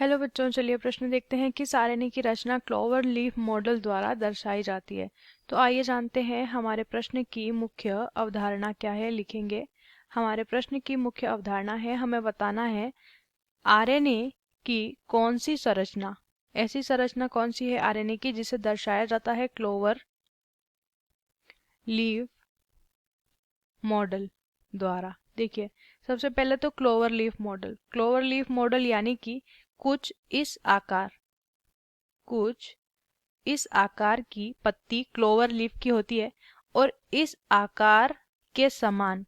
Hello बच्चों, चलिए प्रश्न देखते हैं। किस आरएनए की रचना क्लोवर लीफ मॉडल द्वारा दर्शाई जाती है। तो आइए जानते हैं हमारे प्रश्न की मुख्य अवधारणा क्या है। लिखेंगे हमारे प्रश्न की मुख्य अवधारणा है, हमें बताना है आरएनए की कौन सी संरचना, ऐसी संरचना कौन सी है आरएनए की जिसे दर्शाया जाता है क्लोवर लीफ मॉडल द्वारा। देखिए, सबसे पहले तो क्लोवर लीफ मॉडल यानी कि कुछ इस आकार की पत्ती क्लोवर लीफ की होती है और इस आकार के समान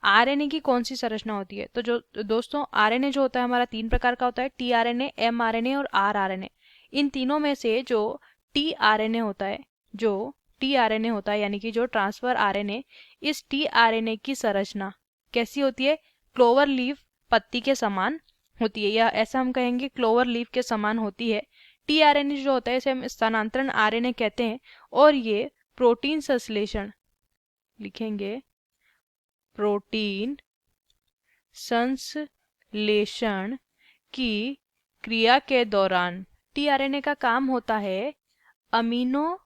आरएनए की कौन सी संरचना होती है। तो जो दोस्तों आरएनए जो होता है हमारा तीन प्रकार का होता है, टीआरएनए, एमआरएनए और आरआरएनए। इन तीनों में से जो टीआरएनए होता है, यानी कि जो ट्रांसफर आरएनए, इस टीआरएनए की संरचना कैसी होती है? क्लोवर लीफ पत्ती के समान होती है, या ऐसा हम कहेंगे क्लोवर लीफ के समान होती है। टीआरएनए जो होता है इसे हम स्थानांतरण आरएनए कहते हैं और ये प्रोटीन संश्लेषण, लिखेंगे प्रोटीन संश्लेषण की क्रिया के दौरान टीआरएनए का काम होता है अमीनो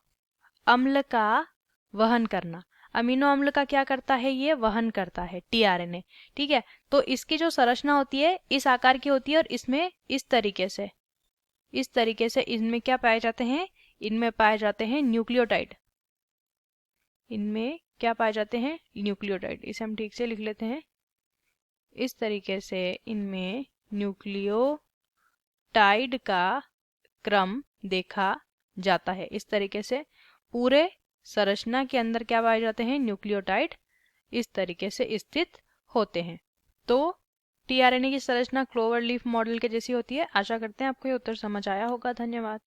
अम्ल का वहन करना। अमीनो अम्ल का क्या करता है? ये वहन करता है टीआरएनए। ठीक है, तो इसकी जो संरचना होती है इस आकार की होती है और इसमें इस तरीके से इनमें क्या पाए जाते हैं? इनमें पाए जाते हैं न्यूक्लियोटाइड। इनमें क्या पाए जाते हैं? न्यूक्लियोटाइड। इसे हम ठीक से लिख लेते हैं। इस तरीके से इनमें न्यूक्लियोटाइड का क्रम देखा जाता है। इस तरीके से पूरे संरचना के अंदर क्या पाए जाते हैं? न्यूक्लियोटाइड इस तरीके से स्थित होते हैं। तो टीआरएनए की संरचना क्लोवर लीफ मॉडल के जैसी होती है। आशा करते हैं आपको ये उत्तर समझ आया होगा। धन्यवाद।